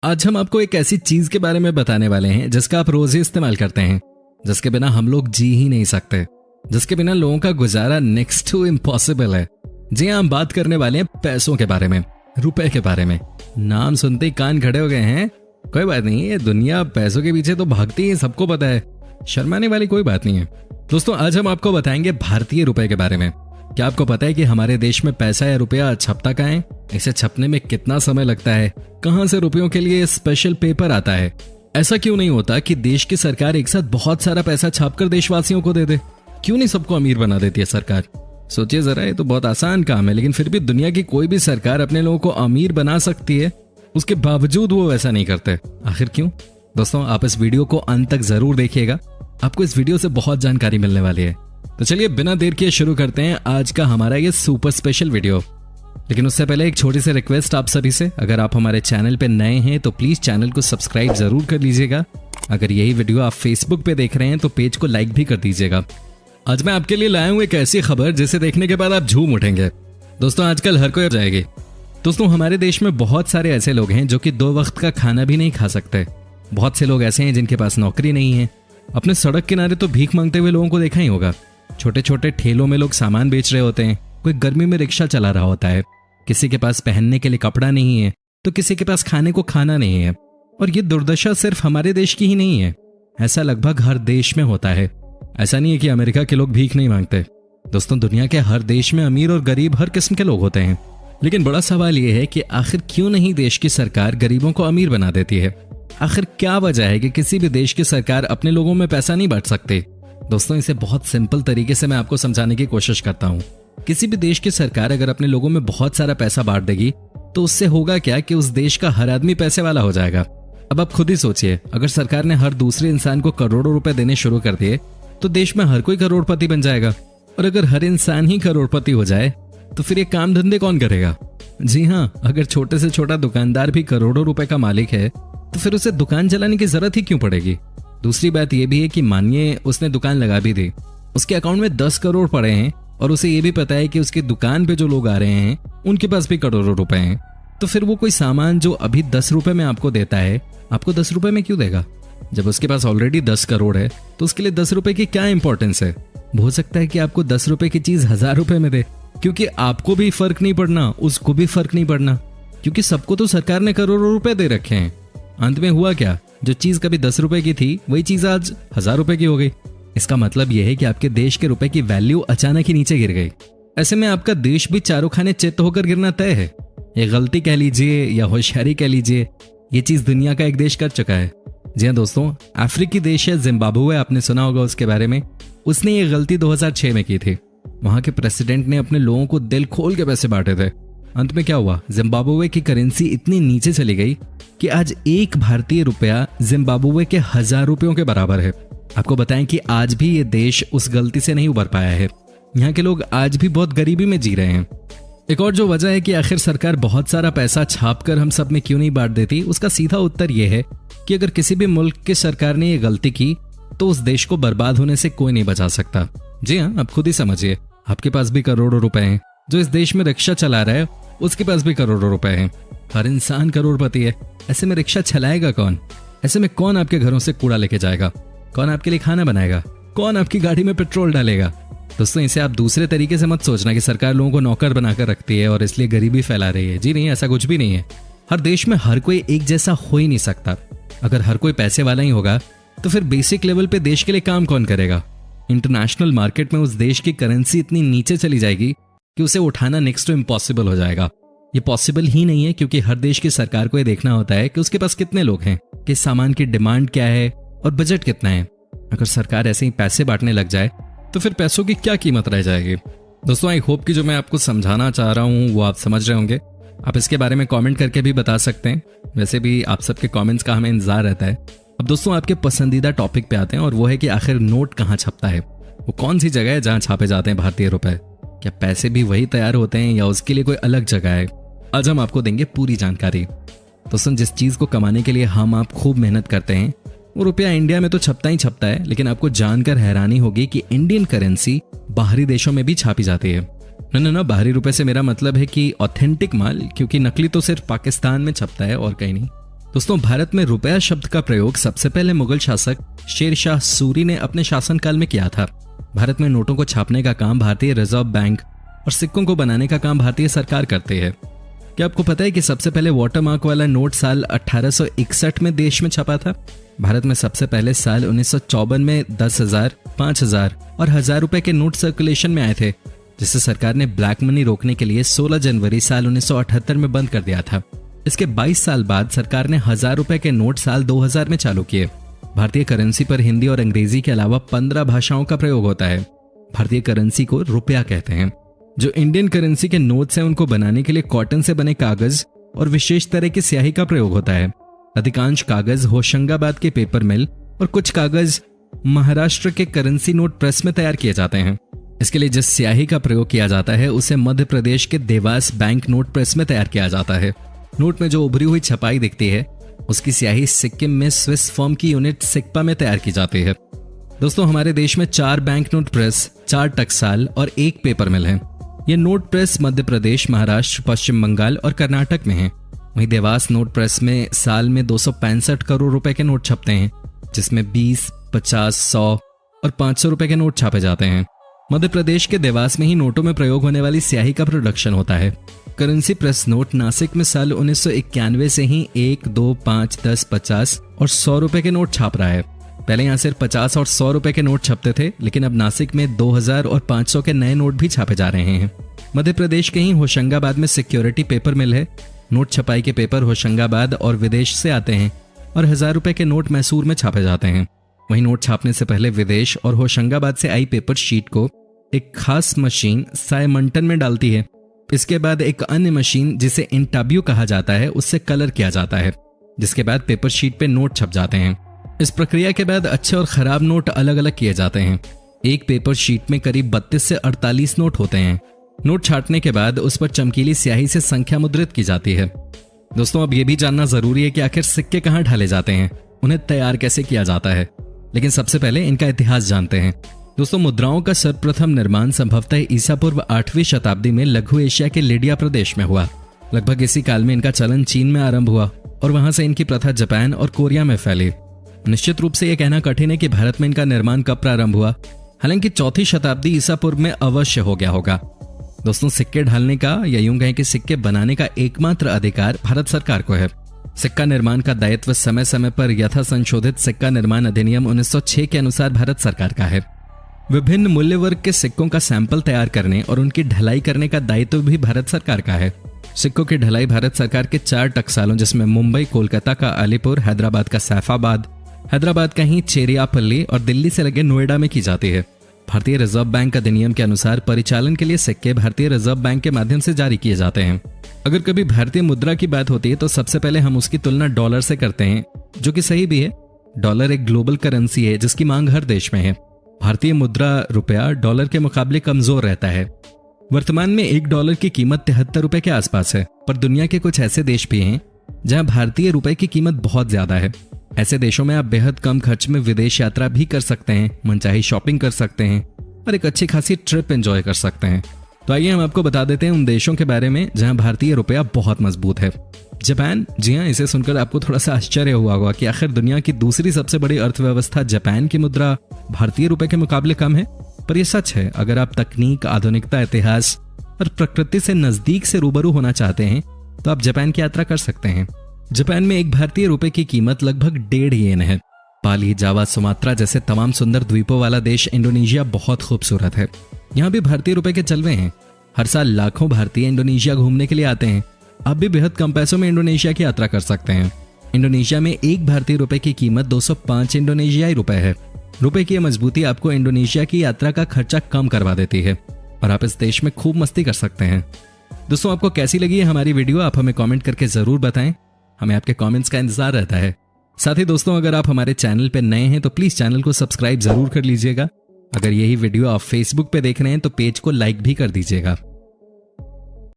आज हम आपको एक ऐसी चीज के बारे में बताने वाले हैं जिसका आप रोज ही इस्तेमाल करते हैं, जिसके बिना हम लोग जी ही नहीं सकते, जिसके बिना लोगों का गुजारा नेक्स्ट टू इम्पॉसिबल है। जी हाँ, हम बात करने वाले हैं पैसों के बारे में, रुपए के बारे में। नाम सुनते ही कान खड़े हो गए हैं? कोई बात नहीं, ये दुनिया पैसों के पीछे तो भागती है, सबको पता है, शर्माने वाली कोई बात नहीं है। दोस्तों, आज हम आपको बताएंगे भारतीय रुपए के बारे में। क्या आपको पता है कि हमारे देश में पैसा या रुपया छपता कहाँ है? इसे छपने में कितना समय लगता है? कहां से रुपयों के लिए स्पेशल पेपर आता है? ऐसा क्यों नहीं होता कि देश की सरकार एक साथ बहुत सारा पैसा छापकर देशवासियों को दे दे? क्यों नहीं सबको अमीर बना देती है सरकार? सोचिए जरा, ये तो बहुत आसान काम है, लेकिन फिर भी दुनिया की कोई भी सरकार अपने लोगों को अमीर बना सकती है, उसके बावजूद वो वैसा नहीं करते। आखिर क्यों? दोस्तों, आप इस वीडियो को अंत तक जरूर देखिएगा, आपको इस वीडियो से बहुत जानकारी मिलने वाली है। तो चलिए बिना देर किए शुरू करते हैं आज का हमारा ये सुपर स्पेशल वीडियो। लेकिन उससे पहले एक छोटी सी रिक्वेस्ट आप सभी से, अगर आप हमारे चैनल पे नए हैं तो प्लीज चैनल को सब्सक्राइब जरूर कर लीजिएगा। अगर यही वीडियो आप फेसबुक पे देख रहे हैं तो पेज को लाइक भी कर दीजिएगा। आज मैं आपके लिए लाया हूं एक ऐसी खबर जिसे देखने के बाद आप झूम उठेंगे। दोस्तों, आजकल हर कोई जाएगी। दोस्तों, हमारे देश में बहुत सारे ऐसे लोग हैं जो कि 2 वक्त का खाना भी नहीं खा सकते। बहुत से लोग ऐसे हैं जिनके पास नौकरी नहीं है। अपने सड़क किनारे तो भीख मांगते हुए लोगों को देखा ही होगा। छोटे छोटे ठेलों में लोग सामान बेच रहे होते हैं, कोई गर्मी में रिक्शा चला रहा होता है, किसी के पास पहनने के लिए कपड़ा नहीं है तो किसी के पास खाने को खाना नहीं है। और ये दुर्दशा सिर्फ हमारे देश की ही नहीं है, ऐसा लगभग हर देश में होता है। ऐसा नहीं है कि अमेरिका के लोग भीख नहीं मांगते। दोस्तों, दुनिया के हर देश में अमीर और गरीब हर किस्म के लोग होते हैं। लेकिन बड़ा सवाल यह है कि आखिर क्यों नहीं देश की सरकार गरीबों को अमीर बना देती है? आखिर क्या वजह है कि किसी भी देश की सरकार अपने लोगों में पैसा नहीं बांट सकती? दोस्तों, इसे बहुत सिंपल तरीके से मैं आपको समझाने की कोशिश करता हूँ। किसी भी देश की सरकार अगर अपने लोगों में बहुत सारा पैसा बांट देगी तो उससे होगा क्या कि उस देश का हर आदमी पैसे वाला हो जाएगा। अब आप खुद ही सोचिए, अगर सरकार ने हर दूसरे इंसान को करोड़ों रुपए देने शुरू कर दिए तो देश में हर कोई करोड़पति बन जाएगा। और अगर हर इंसान ही करोड़पति हो जाए तो फिर ये काम धंधे कौन करेगा? जी हाँ, अगर छोटे से छोटा दुकानदार भी करोड़ों रुपए का मालिक है तो फिर उसे दुकान चलाने की जरूरत ही क्यों पड़ेगी? दूसरी बात यह भी है कि मानिए उसने दुकान लगा भी दी, उसके अकाउंट में 10 करोड़ पड़े हैं और उसे यह भी पता है कि उसकी दुकान पे जो लोग आ रहे हैं उनके पास भी करोड़ों रुपए हैं, तो फिर वो कोई सामान जो अभी 10 रुपए में आपको देता है, आपको 10 रुपए में क्यों देगा? जब उसके पास ऑलरेडी 10 करोड़ है तो उसके लिए 10 रुपए की क्या इंपॉर्टेंस है? हो सकता है कि आपको 10 रुपए की चीज 1000 रुपए में दे, क्योंकि आपको भी फर्क नहीं पड़ना, उसको भी फर्क नहीं पड़ना, क्योंकि सबको तो सरकार ने करोड़ों रुपए दे रखे हैं। अंत में हुआ क्या? जो चीज कभी 10 रुपए की थी वही चीज आज 1000 रुपए की हो गई। इसका मतलब यह है कि आपके देश के रुपए की वैल्यू अचानक ही नीचे गिर गई। ऐसे में आपका देश भी चारों खाने चित्त होकर गिरना तय है। ये गलती कह लीजिए या होशियारी कह लीजिए, ये चीज दुनिया का एक देश कर चुका है। जी हाँ दोस्तों, अफ्रीकी देश है जिम्बाब्वे, आपने सुना होगा उसके बारे में। उसने ये गलती 2006 में की थी। वहां के प्रेसिडेंट ने अपने लोगों को दिल खोल के पैसे बांटे थे। अंत में क्या हुआ? जिम्बाब्वे की करेंसी इतनी नीचे चली गई कि आज एक भारतीय रुपया जिम्बाब्वे के 1000 रुपयों के बराबर है। आपको बताएं कि आज भी ये देश उस गलती से नहीं उबर पाया है। यहाँ के लोग आज भी बहुत गरीबी में जी रहे हैं। एक और जो वजह है कि आखिर सरकार बहुत सारा पैसा छापकर हम सब में क्यों नहीं बांट देती, उसका सीधा उत्तर यह है कि अगर किसी भी मुल्क की सरकार ने यह गलती की तो उस देश को बर्बाद होने से कोई नहीं बचा सकता। जी हाँ, आप खुद ही समझिए, आपके पास भी करोड़ों रुपए हैं, जो इस देश में रिक्शा चला रहा है उसके पास भी करोड़ों रुपए हैं, हर इंसान करोड़पति है। ऐसे में रिक्शा चलाएगा कौन? ऐसे में कौन आपके घरों से कूड़ा लेके जाएगा? कौन आपके लिए खाना बनाएगा? कौन आपकी गाड़ी में पेट्रोल डालेगा? दोस्तों, इसे आप दूसरे तरीके से मत सोचना कि सरकार लोगों को नौकर बनाकर रखती है और इसलिए गरीबी फैला रही है। जी नहीं, ऐसा कुछ भी नहीं है। हर देश में हर कोई एक जैसा हो ही नहीं सकता। अगर हर कोई पैसे वाला ही होगा तो फिर बेसिक लेवल पे देश के लिए काम कौन करेगा? इंटरनेशनल मार्केट में उस देश की करेंसी इतनी नीचे चली जाएगी कि उसे उठाना नेक्स्ट टू इम्पॉसिबल हो जाएगा। ये पॉसिबल ही नहीं है, क्योंकि हर देश की सरकार को ये देखना होता है कि उसके पास कितने लोग हैं, किस सामान की डिमांड क्या है और बजट कितना है। अगर सरकार ऐसे ही पैसे बांटने लग जाए तो फिर पैसों की क्या कीमत रह जाएगी? दोस्तों, आई होप कि जो मैं आपको समझाना चाह रहा हूँ वो आप समझ रहे होंगे। आप इसके बारे में कमेंट करके भी बता सकते हैं। वैसे भी आप सबके कमेंट्स का हमें इंतजार रहता है। अब दोस्तों, आपके पसंदीदा टॉपिक पे आते हैं, और वो है कि आखिर नोट कहाँ छपता है? वो कौन सी जगह है जहाँ छापे जाते हैं भारतीय रुपए? क्या पैसे भी वही तैयार होते हैं या उसके लिए कोई अलग जगह है? आज हम आपको देंगे पूरी जानकारी। दोस्तों, जिस चीज को कमाने के लिए हम आप खूब मेहनत करते हैं वो रुपया इंडिया में तो छपता ही छपता है, लेकिन आपको जानकर हैरानी होगी कि इंडियन करेंसी बाहरी देशों में भी छापी जाती है। ना, बाहरी रुपए से मेरा मतलब है कि ऑथेंटिक माल, क्योंकि नकली तो सिर्फ पाकिस्तान में छपता है और कहीं नहीं। दोस्तों, भारत में रुपया शब्द का प्रयोग सबसे पहले मुगल शासक शेरशाह सूरी ने अपने शासनकाल में किया था। भारत में नोटों को छापने का काम भारतीय रिजर्व बैंक और सिक्कों को बनाने का काम भारतीय सरकार करती है। क्या आपको पता है कि सबसे पहले वाटरमार्क वाला नोट साल 1861 में देश में छपा था? भारत में सबसे पहले साल 1954 में 10,000, 5,000 और 1,000 रुपए के नोट सर्कुलेशन में आए थे, जिसे सरकार ने ब्लैक मनी रोकने के लिए 16 जनवरी साल 1978 में बंद कर दिया था। इसके 22 साल बाद सरकार ने 1,000 रुपए के नोट साल 2000 में चालू किए। भारतीय करेंसी पर हिंदी और अंग्रेजी के अलावा 15 भाषाओं का प्रयोग होता है। भारतीय करेंसी को रुपया कहते हैं। जो इंडियन करेंसी के नोट्स हैं, उनको बनाने के लिए कॉटन से बने कागज और विशेष तरह की स्याही का प्रयोग होता है। अधिकांश कागज होशंगाबाद के पेपर मिल और कुछ कागज महाराष्ट्र के करेंसी नोट प्रेस में तैयार किए जाते हैं। इसके लिए जिस स्याही का प्रयोग किया जाता है उसे मध्य प्रदेश के देवास बैंक नोट प्रेस में तैयार किया जाता है। नोट में जो उभरी हुई छपाई दिखती है, उसकी स्याही सिक्किम में स्विस फर्म की यूनिट सिक्पा में तैयार की जाती है। दोस्तों, हमारे देश में 4 बैंक नोट प्रेस, 4 टकसाल और 1 पेपर मिल है। ये नोट प्रेस मध्य प्रदेश, महाराष्ट्र, पश्चिम बंगाल और कर्नाटक में है। वहीं देवास नोट प्रेस में साल में 265 करोड़ रुपए के नोट छपते हैं, जिसमें 20, 50, 100 और 500 रुपए के नोट छापे जाते हैं। मध्य प्रदेश के देवास में ही नोटों में प्रयोग होने वाली स्याही का प्रोडक्शन होता है। करेंसी प्रेस नोट नासिक में साल 1991 से ही 1, 2, 5, 10, 50 और 100 रुपए के नोट छाप रहा है। पहले यहाँ सिर्फ 50 और 100 रुपए के नोट छपते थे, लेकिन अब नासिक में 2000 और 500 के नए नोट भी छापे जा रहे हैं। मध्य प्रदेश के ही होशंगाबाद में सिक्योरिटी पेपर मिल है। नोट छपाई के पेपर होशंगाबाद और विदेश से आते हैं और 1000 रुपए के नोट मैसूर में छापे जाते हैं। वहीं नोट छापने से पहले विदेश और होशंगाबाद से आई पेपर शीट को एक खास मशीन साइमंटन में डालती है। इसके बाद एक अन्य मशीन जिसे इंटाब्यू कहा जाता है, उससे कलर किया जाता है, जिसके बाद पेपर शीट पे नोट छप जाते हैं। इस प्रक्रिया के बाद अच्छे और खराब नोट अलग अलग किए जाते हैं। एक पेपर शीट में करीब 32 से 48 नोट होते हैं। नोट छाटने के बाद उस पर चमकीली स्याही से संख्या मुद्रित की जाती है। दोस्तों, अब यह भी जानना जरूरी है कि आखिर सिक्के कहाँ ढाले जाते हैं, उन्हें तैयार कैसे किया जाता है। लेकिन सबसे पहले इनका इतिहास जानते हैं। दोस्तों, मुद्राओं का सर्वप्रथम निर्माण संभवतः ईसा पूर्व 8वीं शताब्दी में लघु एशिया के लिडिया प्रदेश में हुआ। लगभग इसी काल में इनका चलन चीन में आरंभ हुआ और वहां से इनकी प्रथा जापान और कोरिया में फैली। निश्चित रूप से यह कहना कठिन है कि भारत में इनका निर्माण कब प्रारंभ हुआ, हालांकि 4वीं शताब्दी ईसा पूर्व में अवश्य हो गया होगा। दोस्तों, सिक्के ढालने का या यूं कहें कि सिक्के बनाने का एकमात्र अधिकार भारत सरकार को है। सिक्का निर्माण का दायित्व समय समय पर यथा संशोधित सिक्का निर्माण अधिनियम 1906 के अनुसार भारत सरकार का है। विभिन्न मूल्य वर्ग के सिक्कों का सैंपल तैयार करने और उनकी ढलाई करने का दायित्व भी भारत सरकार का है। सिक्कों की ढलाई भारत सरकार के 4 टकसालों, जिसमें मुंबई, कोलकाता का अलीपुर, हैदराबाद का सैफाबाद, हैदराबाद का ही चेरियापल्ली और दिल्ली से लगे नोएडा में की जाती है। भारतीय रिजर्व बैंक अधिनियम के अनुसार परिचालन के लिए सिक्के भारतीय रिजर्व बैंक के माध्यम से जारी किए जाते हैं। अगर कभी भारतीय मुद्रा की बात होती है तो सबसे पहले हम उसकी तुलना डॉलर से करते हैं, जो कि सही भी है। डॉलर एक ग्लोबल करेंसी है जिसकी मांग हर देश में है। भारतीय मुद्रा रुपया डॉलर के मुकाबले कमजोर रहता है। वर्तमान में $1 की कीमत 73 रुपए के आसपास है, पर दुनिया के कुछ ऐसे देश भी हैं जहां भारतीय रुपए की कीमत बहुत ज्यादा है। ऐसे देशों में आप बेहद कम खर्च में विदेश यात्रा भी कर सकते हैं, मनचाही शॉपिंग कर सकते हैं और एक अच्छी खासी ट्रिप एंजॉय कर सकते हैं। तो आइए हम आपको बता देते हैं उन देशों के बारे में जहां भारतीय रुपया बहुत मजबूत है। जापान। जी हाँ, इसे सुनकर आपको थोड़ा सा आश्चर्य हुआ होगा कि आखिर दुनिया की दूसरी सबसे बड़ी अर्थव्यवस्था जापान की मुद्रा भारतीय रुपए के मुकाबले कम है, पर यह सच है। अगर आप तकनीक, आधुनिकता, इतिहास और प्रकृति से नजदीक से रूबरू होना चाहते हैं तो आप जापान की यात्रा कर सकते हैं। जापान में एक भारतीय रुपए की कीमत लगभग 1.5 येन है। बाली, जावा, सुमात्रा जैसे तमाम सुंदर द्वीपों वाला देश इंडोनेशिया बहुत खूबसूरत है। यहाँ भी भारतीय रुपए के चलवे हैं। हर साल लाखों भारतीय इंडोनेशिया घूमने के लिए आते हैं। आप भी बेहद कम पैसों में इंडोनेशिया की यात्रा कर सकते हैं। इंडोनेशिया में एक भारतीय रुपए की कीमत 205 इंडोनेशियाई रुपए है। रुपए की मजबूती आपको इंडोनेशिया की यात्रा का खर्चा कम करवा देती है और आप इस देश में खूब मस्ती कर सकते हैं। दोस्तों, आपको कैसी लगी है हमारी वीडियो, आप हमें कमेंट करके जरूर बताएं। हमें आपके कमेंट्स का इंतजार रहता है। साथ ही दोस्तों, अगर आप हमारे चैनल पर नए हैं तो प्लीज चैनल को सब्सक्राइब जरूर कर लीजिएगा। अगर यही वीडियो आप फेसबुक पे देख रहे हैं तो पेज को लाइक भी कर दीजिएगा।